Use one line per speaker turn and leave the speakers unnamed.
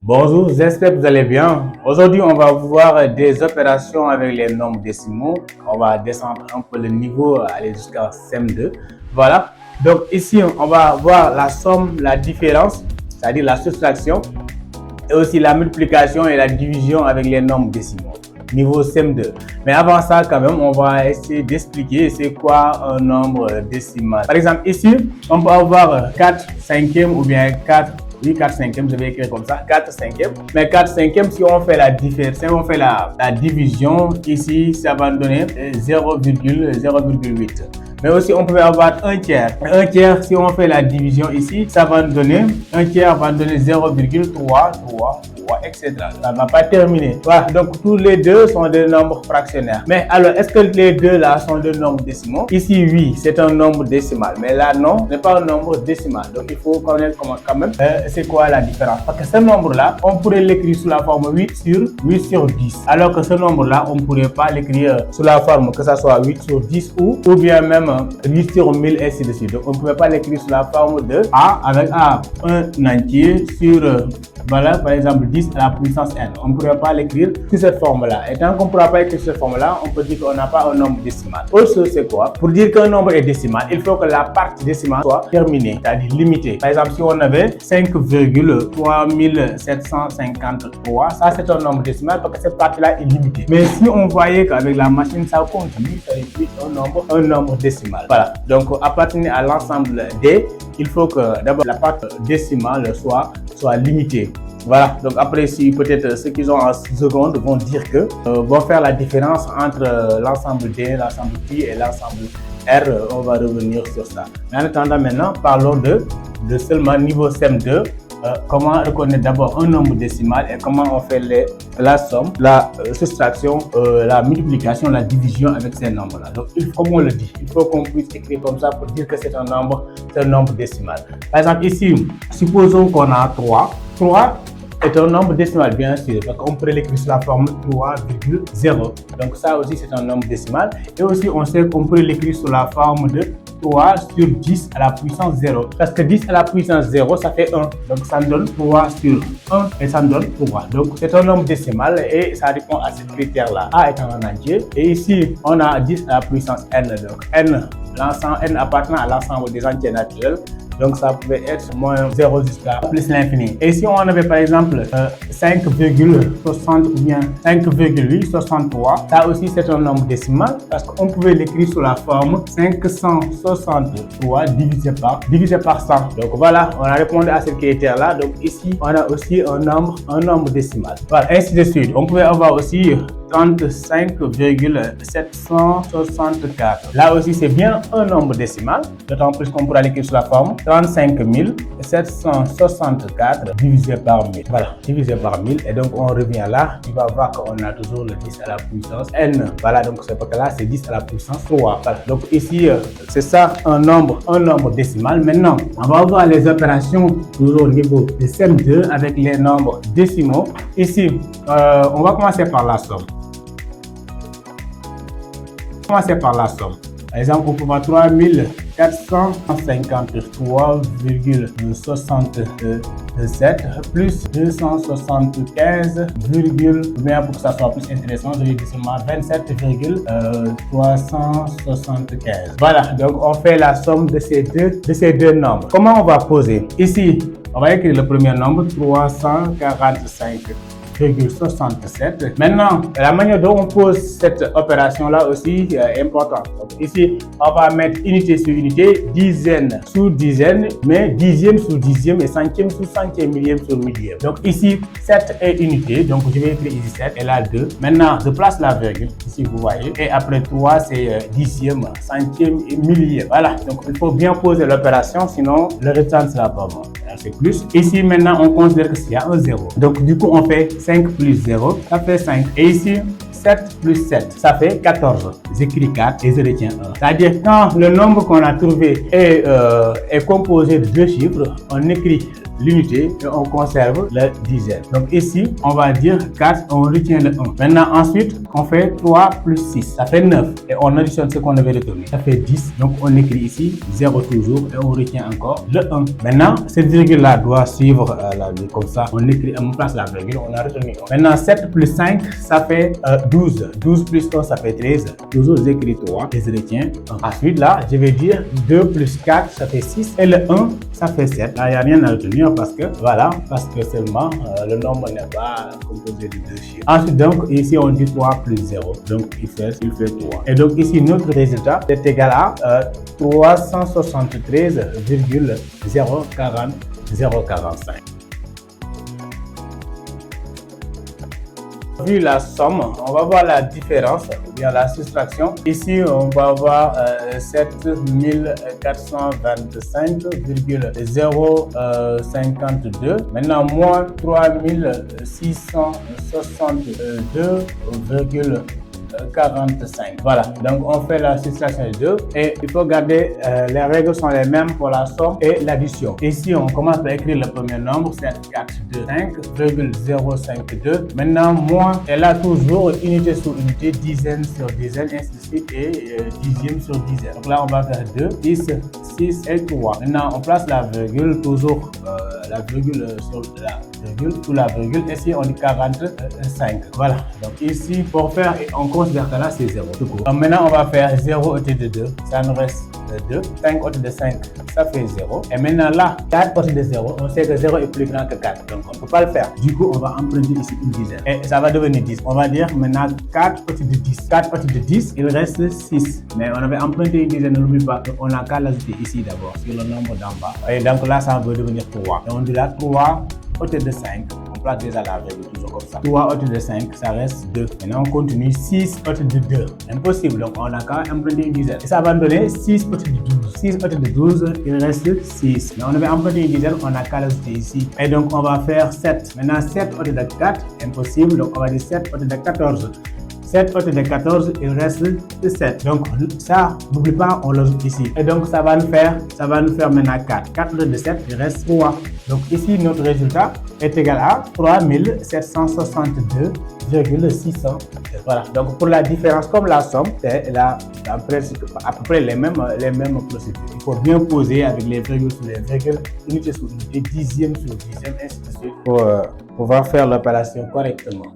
Bonjour, j'espère que vous allez bien. Aujourd'hui, on va voir des opérations avec les nombres décimaux. On va descendre un peu le niveau, aller jusqu'à CM2. Voilà. Donc ici, on va voir la somme, la différence, c'est-à-dire la soustraction, et aussi la multiplication et la division avec les nombres décimaux. Niveau CM2. Mais avant ça, quand même, on va essayer d'expliquer c'est quoi un nombre décimal. Par exemple, ici, on peut avoir 4 cinquièmes ou bien 4 cinquièmes, je vais écrire comme ça, 4 cinquièmes. Mais 4 cinquièmes, si on fait la différence, si on fait la division, ici, ça va nous donner 0,08. Mais aussi, on peut avoir un tiers. Un tiers, si on fait la division ici, ça va nous donner, un tiers va nous donner 0,333, etc. Ça ne va pas terminer. Voilà, donc tous les deux sont des nombres fractionnaires. Mais alors, est-ce que les deux là sont des nombres décimaux? Ici, oui, c'est un nombre décimal. Mais là, non, ce n'est pas un nombre décimal. Donc, il faut connaître quand même c'est quoi la différence. Parce que ce nombre-là, on pourrait l'écrire sous la forme 8 sur 10. Alors que ce nombre-là, on ne pourrait pas l'écrire sous la forme que ça soit 8 sur 10 ou bien même 8 sur 1000 et ainsi de suite. Donc, on ne pouvait pas l'écrire sous la forme de A avec A, un entier sur, voilà, par exemple, 10 à la puissance n. On ne pourrait pas l'écrire sous cette forme-là. Et tant qu'on ne pourra pas écrire cette forme-là, on peut dire qu'on n'a pas un nombre décimal. Autre chose, c'est quoi? Pour dire qu'un nombre est décimal, il faut que la partie décimale soit terminée, c'est-à-dire limitée. Par exemple, si on avait 5,3753, ça c'est un nombre décimal parce que cette partie-là est limitée. Mais si on voyait qu'avec la machine, ça continue, ça est un nombre décimal. Voilà. Donc, appartenir à l'ensemble D, il faut que d'abord la partie décimale soit limitée. Voilà, donc après, si peut-être ceux qui sont en seconde vont dire que vont faire la différence entre l'ensemble D, l'ensemble Q et l'ensemble R, on va revenir sur ça. Mais en attendant, maintenant, parlons de seulement niveau CM2. Comment reconnaître d'abord un nombre décimal et comment on fait la somme, la soustraction, la multiplication, la division avec ces nombres-là. Donc, comme on le dit, il faut qu'on puisse écrire comme ça pour dire que c'est un nombre décimal. Par exemple, ici, supposons qu'on a 3. 3 est un nombre décimal, bien sûr, parce qu'on peut l'écrire sous la forme 3,0. Donc, ça aussi, c'est un nombre décimal. Et aussi, on sait qu'on peut l'écrire sous la forme de 3 sur 10 à la puissance 0. Parce que 10 à la puissance 0, ça fait 1. Donc, ça nous donne 3 sur 1 et ça nous donne 3. Donc, c'est un nombre décimal et ça répond à ce critère-là. A étant un entier. Et ici, on a 10 à la puissance n. Donc, n appartenant à l'ensemble des entiers naturels. Donc, ça pouvait être moins 0 jusqu'à plus l'infini. Et si on avait par exemple 5,60 ou bien 5,863, ça aussi c'est un nombre décimal parce qu'on pouvait l'écrire sous la forme 563 divisé par 100. Donc voilà, on a répondu à ce critère-là. Donc ici, on a aussi un nombre décimal. Voilà, ainsi de suite. On pouvait avoir aussi 35,764. Là aussi, c'est bien un nombre décimal, d'autant plus qu'on pourra l'écrire sous la forme 35 764 divisé par 1000. Voilà, divisé par 1000. Et donc, on revient là. Tu vas voir qu'on a toujours le 10 à la puissance n. Voilà, donc c'est parce que là, c'est 10 à la puissance 3. Voilà, donc ici, c'est ça, un nombre décimal. Maintenant, on va voir les opérations toujours au niveau de CM2 avec les nombres décimaux. Ici, on va commencer par la somme. Par exemple, on peut voir 3453,67 plus 275, bien pour que ça soit plus intéressant, je vais dire seulement 27,375. Voilà, donc on fait la somme de ces deux nombres. Comment on va poser? Ici, on va écrire le premier nombre, 345,67. Maintenant, la manière dont on pose cette opération-là aussi est importante. Donc, ici, on va mettre unité sur unité, dizaine sur dizaine, mais dixième sur dixième et centième sur centième, millième sur millième. Donc ici, 7 est unité, donc je vais écrire ici 7 et là 2. Maintenant, je place la virgule, ici vous voyez, et après 3, c'est dixième, centième et millième. Voilà, donc il faut bien poser l'opération, sinon le résultat ne sera pas bon. C'est plus. Ici, maintenant, on considère qu'il y a un 0. Donc, du coup, on fait 5 plus 0, ça fait 5. Et ici, 7 plus 7, ça fait 14. J'écris 4 et je retiens 1. C'est-à-dire, quand le nombre qu'on a trouvé est composé de deux chiffres, on écrit l'unité et on conserve le dixième. Donc ici, on va dire 4, on retient le 1. Maintenant, ensuite, on fait 3 plus 6, ça fait 9. Et on additionne ce qu'on avait retenu, ça fait 10. Donc on écrit ici 0 toujours et on retient encore le 1. Maintenant, cette virgule-là doit suivre la virgule comme ça. On écrit, on place la virgule, on a retenu 1. Maintenant, 7 plus 5, ça fait 12. 12 plus 1, ça fait 13. Toujours, j'écris 3 et je retiens 1. Ensuite, là, je vais dire 2 plus 4, ça fait 6. Et le 1, ça fait 7. Là, il n'y a rien à retenir parce que, voilà, parce que seulement le nombre n'est pas composé de deux chiffres. Ensuite, donc, ici, on dit 3 plus 0. Donc, il fait 3. Et donc, ici, notre résultat est égal à 373,045. Vu la somme, on va voir la différence ou bien la soustraction. Ici, on va avoir 7455,052. Maintenant, moins 3662,45. Voilà, donc on fait la soustraction de 2 et il faut garder, les règles sont les mêmes pour la somme et l'addition. Ici, on commence par écrire le premier nombre, 7,425,052. Maintenant, moins, et là toujours unité sur unité, dizaine sur dizaine, ainsi de suite, et dixième sur dizaine. Donc là, on va faire 2, 10, 6 et 3. Maintenant, on place la virgule, toujours la virgule sur la virgule, sous la virgule. Ici, on dit 45. Voilà, donc ici, pour faire, on considère que là, c'est 0. Tout court. Donc maintenant, on va faire 0 au de 2, ça nous reste 2. 5 au de 5, ça fait 0. Et maintenant là, 4 au de 0, on sait que 0 est plus grand que 4, donc on ne peut pas le faire. Du coup, on va emprunter ici une dizaine. Et ça va devenir 10. On va dire maintenant 4 au de 10. 4 au de 10, il reste 6. Mais on avait emprunté une dizaine, n'oublie pas qu'on n'a qu'à l'ajouter ici d'abord, sur le nombre d'en bas. Et donc là, ça va devenir 3. Et on dit là 3 au de 5. On place déjà la règle, toujours comme ça. 3 au de 5, ça reste 2. Maintenant, on continue 6 au de 2. Impossible, donc on n'a qu'à emprunter une dizaine. Et ça va donner 6 au de 12. 6 au de 12, il reste 6. Mais on avait emprunté une dizaine, on n'a qu'à l'ajouter ici. Et donc, on va faire 7. Maintenant, 7 au de 4, impossible, donc on va dire 7 au de 14. 7 au de 14, il reste 7. Donc ça, n'oublie pas, on l'ajoute ici. Et donc ça va nous faire maintenant 4. 4 au de 7, il reste 3. Donc ici, notre résultat est égal à 3762,600. Voilà. Donc pour la différence comme la somme, c'est là à peu près les mêmes procédures. Il faut bien poser avec les virgules sur les virgules, unité sur unité, dixième sur dixième, ainsi de suite, pour pouvoir faire l'opération correctement.